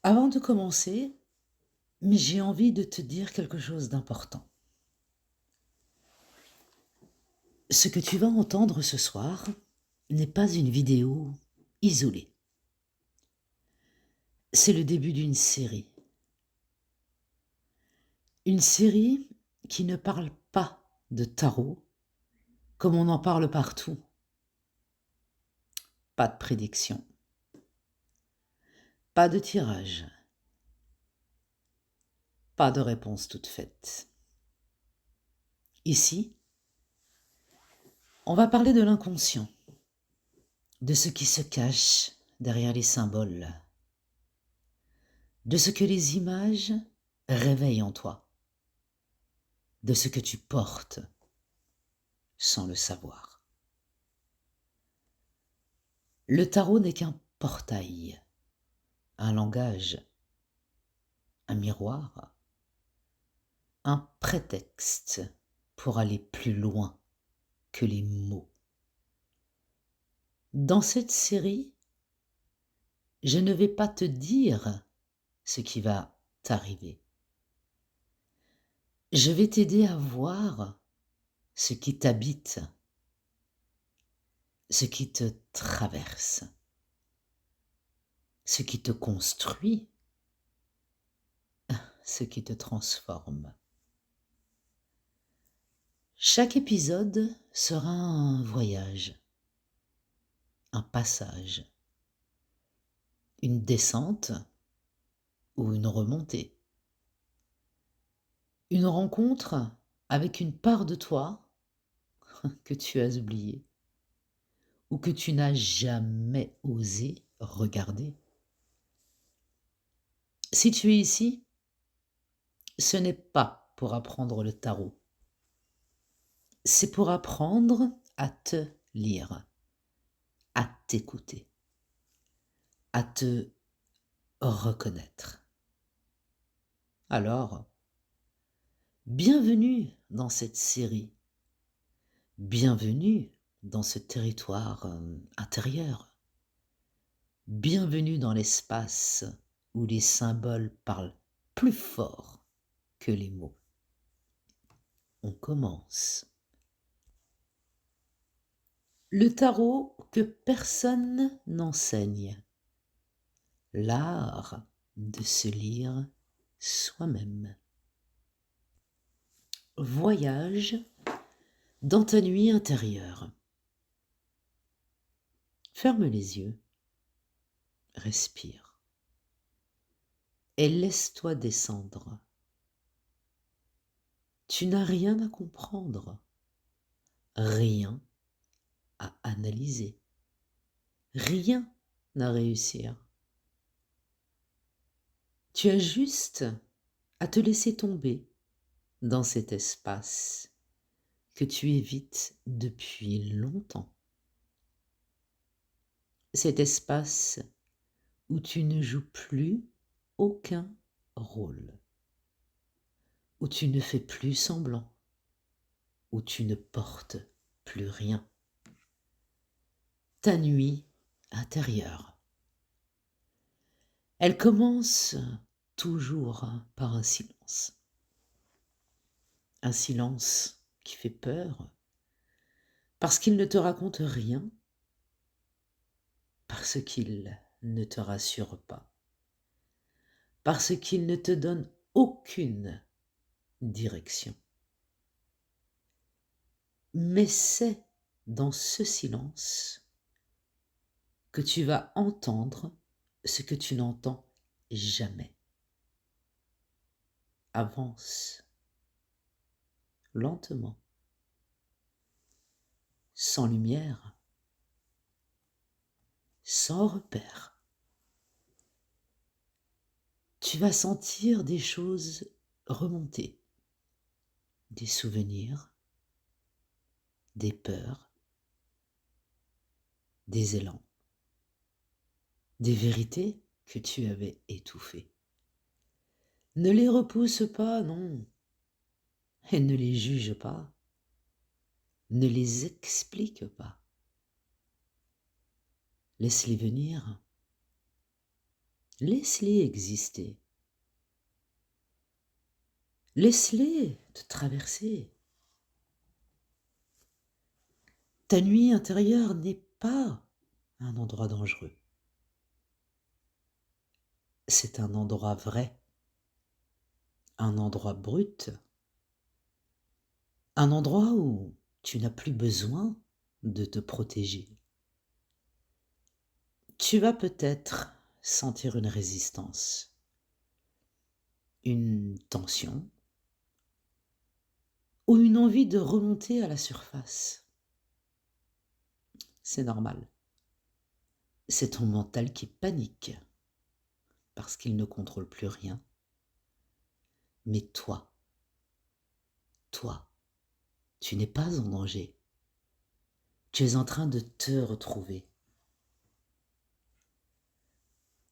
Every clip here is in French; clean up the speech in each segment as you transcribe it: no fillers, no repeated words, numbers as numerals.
Avant de commencer, mais j'ai envie de te dire quelque chose d'important. Ce que tu vas entendre ce soir n'est pas une vidéo isolée. C'est le début d'une série. Une série qui ne parle pas de tarot comme on en parle partout. Pas de prédiction. Pas de tirage. Pas de réponse toute faite. Ici, on va parler de l'inconscient, de ce qui se cache derrière les symboles, de ce que les images réveillent en toi, de ce que tu portes sans le savoir. Le tarot n'est qu'un portail, un langage, un miroir, un prétexte pour aller plus loin que les mots. Dans cette série, je ne vais pas te dire ce qui va t'arriver. Je vais t'aider à voir ce qui t'habite, ce qui te traverse, ce qui te construit, ce qui te transforme. Chaque épisode sera un voyage, un passage, une descente ou une remontée, une rencontre avec une part de toi que tu as oubliée ou que tu n'as jamais osé regarder. Si tu es ici, ce n'est pas pour apprendre le tarot, c'est pour apprendre à te lire, à t'écouter, à te reconnaître. Alors, bienvenue dans cette série, bienvenue dans ce territoire intérieur, bienvenue dans l'espace où les symboles parlent plus fort que les mots. On commence. Le tarot que personne n'enseigne, l'art de se lire soi-même. Voyage dans ta nuit intérieure. Ferme les yeux, respire et laisse-toi descendre. Tu n'as rien à comprendre, rien à analyser, rien à réussir. Tu as juste à te laisser tomber dans cet espace que tu évites depuis longtemps. Cet espace où tu ne joues plus aucun rôle, où tu ne fais plus semblant, où tu ne portes plus rien. Ta nuit intérieure. Elle commence toujours par un silence. Un silence qui fait peur, parce qu'il ne te raconte rien, parce qu'il ne te rassure pas, parce qu'il ne te donne aucune direction. Mais c'est dans ce silence que tu vas entendre ce que tu n'entends jamais. Avance lentement, sans lumière, sans repère. Tu vas sentir des choses remonter, des souvenirs, des peurs, des élans, des vérités que tu avais étouffées. Ne les repousse pas, non, et ne les juge pas, ne les explique pas. Laisse-les venir, Laisse-les exister. Laisse-les te traverser. Ta nuit intérieure n'est pas un endroit dangereux. C'est un endroit vrai, un endroit brut, un endroit où tu n'as plus besoin de te protéger. Tu vas peut-être sentir une résistance, une tension ou une envie de remonter à la surface. C'est normal. C'est ton mental qui panique parce qu'il ne contrôle plus rien. Mais toi, tu n'es pas en danger. Tu es en train de te retrouver.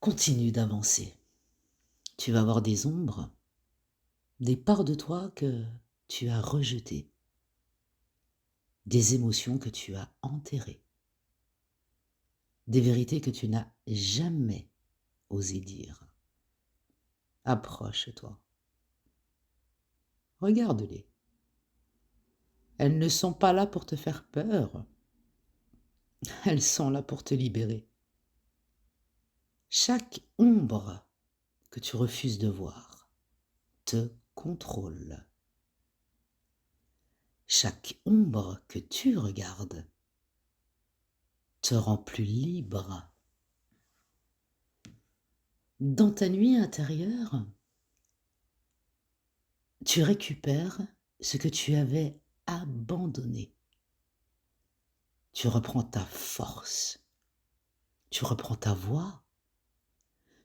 Continue d'avancer. Tu vas voir des ombres, des parts de toi que tu as rejetées, des émotions que tu as enterrées, des vérités que tu n'as jamais osé dire. Approche-toi. Regarde-les. Elles ne sont pas là pour te faire peur. Elles sont là pour te libérer. Chaque ombre que tu refuses de voir te contrôle. Chaque ombre que tu regardes te rend plus libre. Dans ta nuit intérieure, tu récupères ce que tu avais abandonné. Tu reprends ta force, tu reprends ta voix,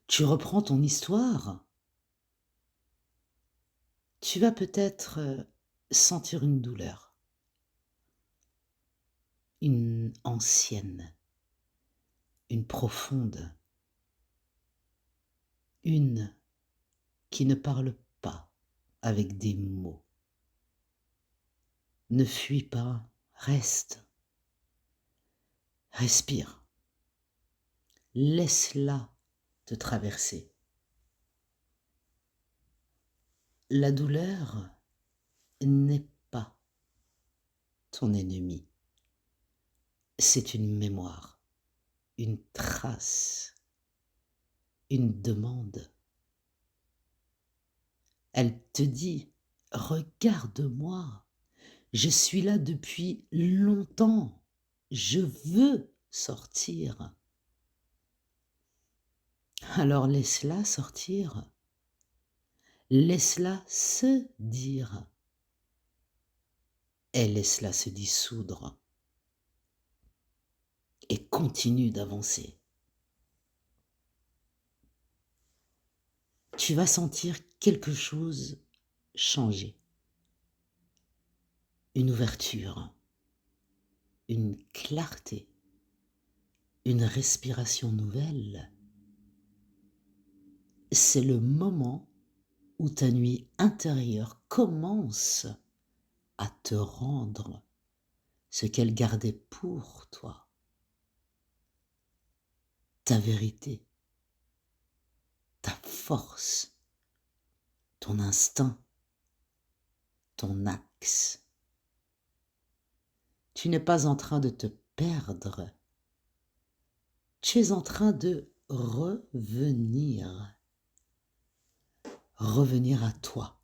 tu reprends ton histoire. Tu vas peut-être sentir une douleur, une ancienne, une profonde, une qui ne parle pas avec des mots. Ne fuis pas, reste, respire, laisse-la te traverser. La douleur n'est pas ton ennemi. C'est une mémoire, une trace, une demande. Elle te dit, regarde-moi, je suis là depuis longtemps, je veux sortir. Alors laisse-la sortir, laisse-la se dire, et laisse-la se dissoudre, et continue d'avancer. Tu vas sentir quelque chose changer. Une ouverture, une clarté, une respiration nouvelle. C'est le moment où ta nuit intérieure commence à te rendre ce qu'elle gardait pour toi. Ta vérité, ta force, ton instinct, ton axe. Tu n'es pas en train de te perdre. Tu es en train de revenir. Revenir à toi.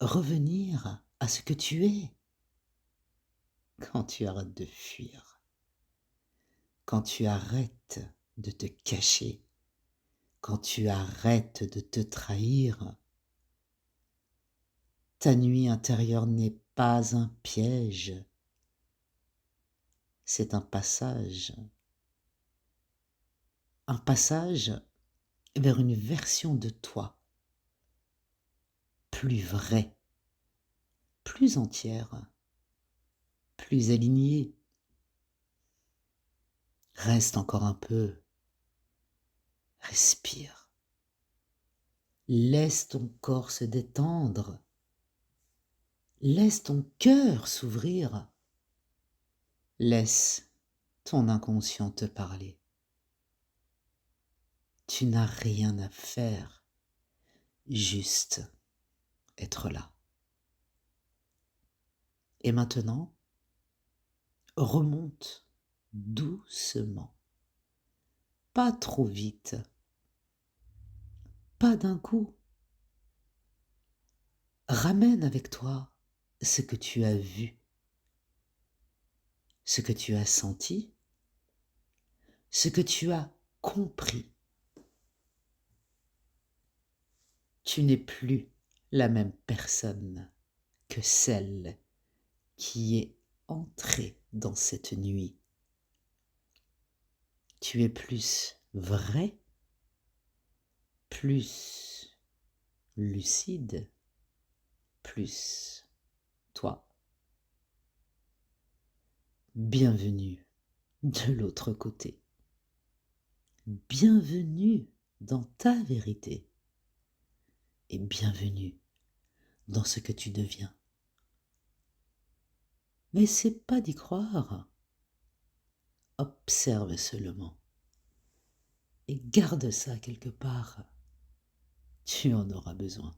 Revenir à ce que tu es. Quand tu arrêtes de fuir. Quand tu arrêtes de te cacher. Quand tu arrêtes de te trahir. Ta nuit intérieure n'est pas un piège. C'est un passage. Un passage vers une version de toi plus vraie, plus entière, plus alignée. Reste encore un peu. Respire. Laisse ton corps se détendre. Laisse ton cœur s'ouvrir. Laisse ton inconscient te parler. Tu n'as rien à faire, juste être là. Et maintenant, remonte doucement, pas trop vite, pas d'un coup. Ramène avec toi ce que tu as vu, ce que tu as senti, ce que tu as compris. Tu n'es plus la même personne que celle qui est entrée dans cette nuit. Tu es plus vrai, plus lucide, plus toi. Bienvenue de l'autre côté. Bienvenue dans ta vérité et bienvenue dans ce que tu deviens. N'essaie pas d'y croire. Observe seulement et garde ça quelque part. Tu en auras besoin.